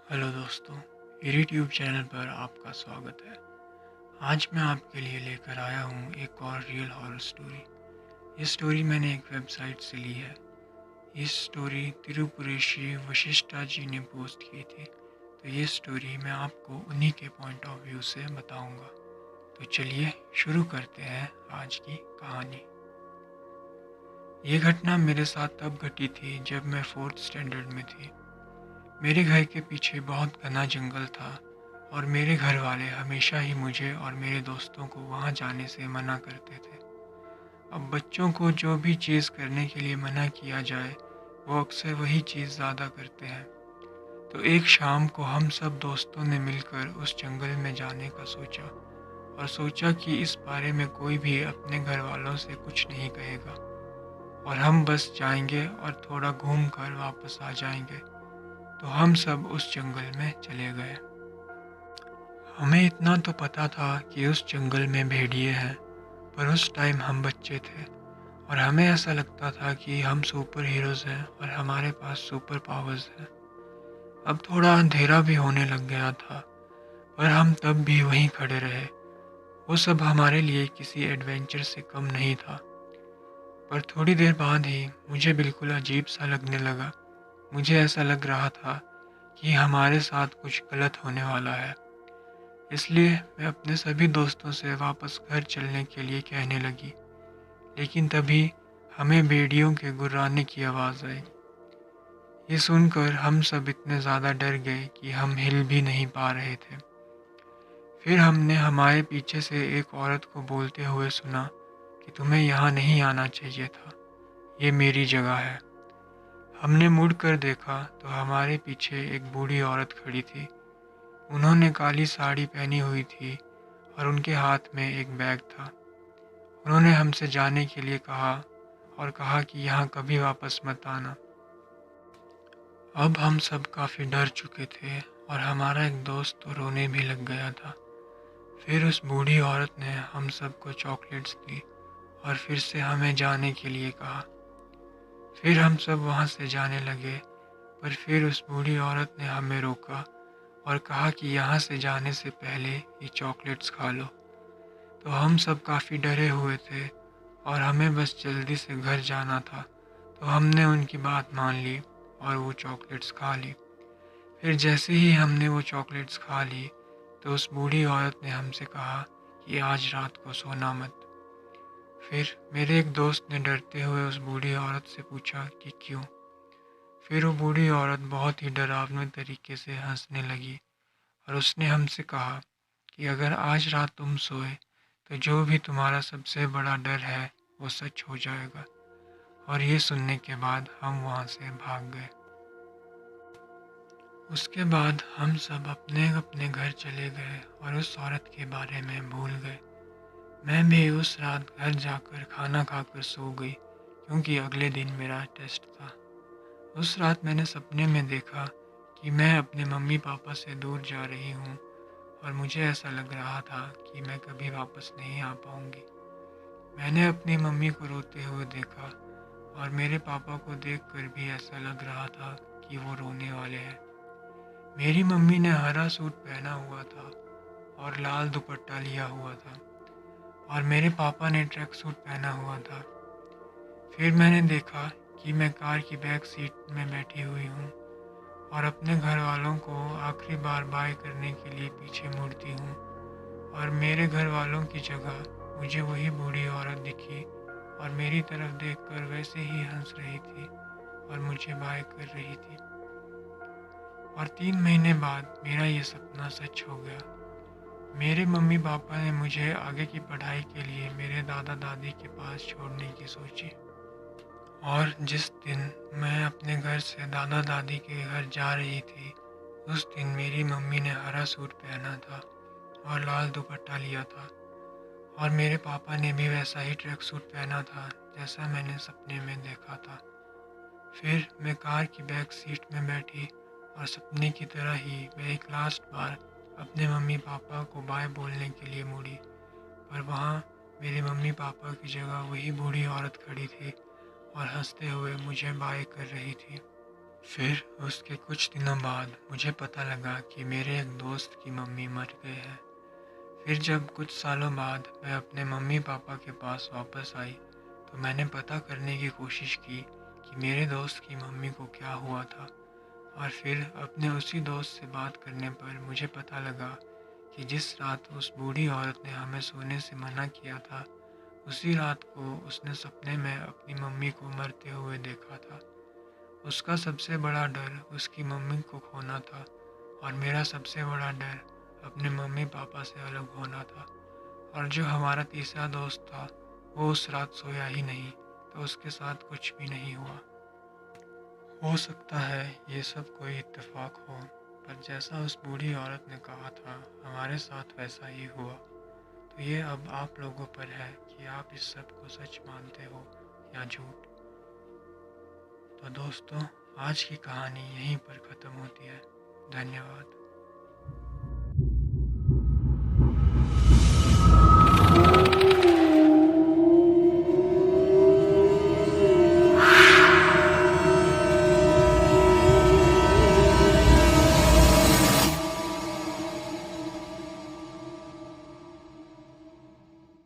Hello दोस्तों, YouTube channel पर आपका स्वागत है। आज मैं आपके लिए लेकर आया हूँ एक और रियल हॉरर स्टोरी। ये स्टोरी मैंने एक वेबसाइट से ली है। ये स्टोरी तिरुपुरेशी वशिष्ठा जी ने पोस्ट की थी, तो ये स्टोरी मैं आपको उन्हीं के पॉइंट ऑफ व्यू से बताऊँगा। तो चलिए शुरू करते हैं आज की कहानी। ये घटना मेरे साथ तब घटी थी जब मैं 4th स्टैंडर्ड में थी। मेरे घर के पीछे बहुत घना जंगल था और मेरे घर वाले हमेशा ही मुझे और मेरे दोस्तों को वहाँ जाने से मना करते थे। अब बच्चों को जो भी चीज़ करने के लिए मना किया जाए, वो अक्सर वही चीज़ ज़्यादा करते हैं। तो एक शाम को हम सब दोस्तों ने मिलकर उस जंगल में जाने का सोचा और सोचा कि इस बारे में कोई भी अपने घर वालों से कुछ नहीं कहेगा और हम बस जाएंगे और थोड़ा घूम कर वापस आ जाएंगे। तो हम सब उस जंगल में चले गए। हमें इतना तो पता था कि उस जंगल में भेड़िए हैं, पर उस टाइम हम बच्चे थे और हमें ऐसा लगता था कि हम सुपर हीरोज़ हैं और हमारे पास सुपर पावर्स हैं। अब थोड़ा अंधेरा भी होने लग गया था, पर हम तब भी वहीं खड़े रहे। वो सब हमारे लिए किसी एडवेंचर से कम नहीं था। पर थोड़ी देर बाद ही मुझे बिल्कुल अजीब सा लगने लगा। मुझे ऐसा लग रहा था कि हमारे साथ कुछ गलत होने वाला है। इसलिए मैं अपने सभी दोस्तों से वापस घर चलने के लिए कहने लगी, लेकिन तभी हमें भेड़ियों के गुर्राने की आवाज़ आई। ये सुनकर हम सब इतने ज़्यादा डर गए कि हम हिल भी नहीं पा रहे थे। फिर हमने हमारे पीछे से एक औरत को बोलते हुए सुना कि तुम्हें यहाँ नहीं आना चाहिए था, ये मेरी जगह है। हमने मुड़कर देखा तो हमारे पीछे एक बूढ़ी औरत खड़ी थी। उन्होंने काली साड़ी पहनी हुई थी और उनके हाथ में एक बैग था। उन्होंने हमसे जाने के लिए कहा और कहा कि यहाँ कभी वापस मत आना। अब हम सब काफ़ी डर चुके थे और हमारा एक दोस्त तो रोने भी लग गया था। फिर उस बूढ़ी औरत ने हम सबको चॉकलेट्स दी और फिर से हमें जाने के लिए कहा। फिर हम सब वहाँ से जाने लगे, पर फिर उस बूढ़ी औरत ने हमें रोका और कहा कि यहाँ से जाने से पहले ये चॉकलेट्स खा लो। तो हम सब काफ़ी डरे हुए थे और हमें बस जल्दी से घर जाना था, तो हमने उनकी बात मान ली और वो चॉकलेट्स खा ली। फिर जैसे ही हमने वो चॉकलेट्स खा ली, तो उस बूढ़ी औरत ने हमसे कहा कि आज रात को सोना मत। फिर मेरे एक दोस्त ने डरते हुए उस बूढ़ी औरत से पूछा कि क्यों। फिर वो बूढ़ी औरत बहुत ही डरावने तरीके से हंसने लगी और उसने हमसे कहा कि अगर आज रात तुम सोए, तो जो भी तुम्हारा सबसे बड़ा डर है वो सच हो जाएगा। और ये सुनने के बाद हम वहाँ से भाग गए। उसके बाद हम सब अपने अपने घर चले गए और उस औरत के बारे में भूल गए। मैं भी उस रात घर जाकर खाना खाकर सो गई, क्योंकि अगले दिन मेरा टेस्ट था। उस रात मैंने सपने में देखा कि मैं अपने मम्मी पापा से दूर जा रही हूँ और मुझे ऐसा लग रहा था कि मैं कभी वापस नहीं आ पाऊँगी। मैंने अपनी मम्मी को रोते हुए देखा और मेरे पापा को देखकर भी ऐसा लग रहा था कि वो रोने वाले हैं। मेरी मम्मी ने हरा सूट पहना हुआ था और लाल दुपट्टा लिया हुआ था और मेरे पापा ने ट्रैक सूट पहना हुआ था। फिर मैंने देखा कि मैं कार की बैक सीट में बैठी हुई हूँ और अपने घर वालों को आखिरी बार बाय करने के लिए पीछे मुड़ती हूँ और मेरे घर वालों की जगह मुझे वही बूढ़ी औरत दिखी और मेरी तरफ देखकर वैसे ही हंस रही थी और मुझे बाय कर रही थी। और 3 महीने बाद मेरा ये सपना सच हो गया। मेरे मम्मी पापा ने मुझे आगे की पढ़ाई के लिए मेरे दादा दादी के पास छोड़ने की सोची। और जिस दिन मैं अपने घर से दादा दादी के घर जा रही थी, उस दिन मेरी मम्मी ने हरा सूट पहना था और लाल दुपट्टा लिया था और मेरे पापा ने भी वैसा ही ट्रैक सूट पहना था जैसा मैंने सपने में देखा था। फिर मैं कार की बैक सीट में बैठी और सपने की तरह ही मैं एक लास्ट बार अपने मम्मी पापा को बाय बोलने के लिए मुड़ी, पर वहाँ मेरे मम्मी पापा की जगह वही बूढ़ी औरत खड़ी थी और हंसते हुए मुझे बाय कर रही थी। फिर उसके कुछ दिनों बाद मुझे पता लगा कि मेरे एक दोस्त की मम्मी मर गए हैं। फिर जब कुछ सालों बाद मैं अपने मम्मी पापा के पास वापस आई, तो मैंने पता करने की कोशिश की कि मेरे दोस्त की मम्मी को क्या हुआ था। और फिर अपने उसी दोस्त से बात करने पर मुझे पता लगा कि जिस रात उस बूढ़ी औरत ने हमें सोने से मना किया था, उसी रात को उसने सपने में अपनी मम्मी को मरते हुए देखा था। उसका सबसे बड़ा डर उसकी मम्मी को खोना था और मेरा सबसे बड़ा डर अपने मम्मी पापा से अलग होना था। और जो हमारा तीसरा दोस्त था, वो उस रात सोया ही नहीं, तो उसके साथ कुछ भी नहीं हुआ। हो सकता है ये सब कोई इत्तेफाक हो, पर जैसा उस बूढ़ी औरत ने कहा था, हमारे साथ वैसा ही हुआ। तो ये अब आप लोगों पर है कि आप इस सब को सच मानते हो या झूठ। तो दोस्तों, आज की कहानी यहीं पर ख़त्म होती है। धन्यवाद।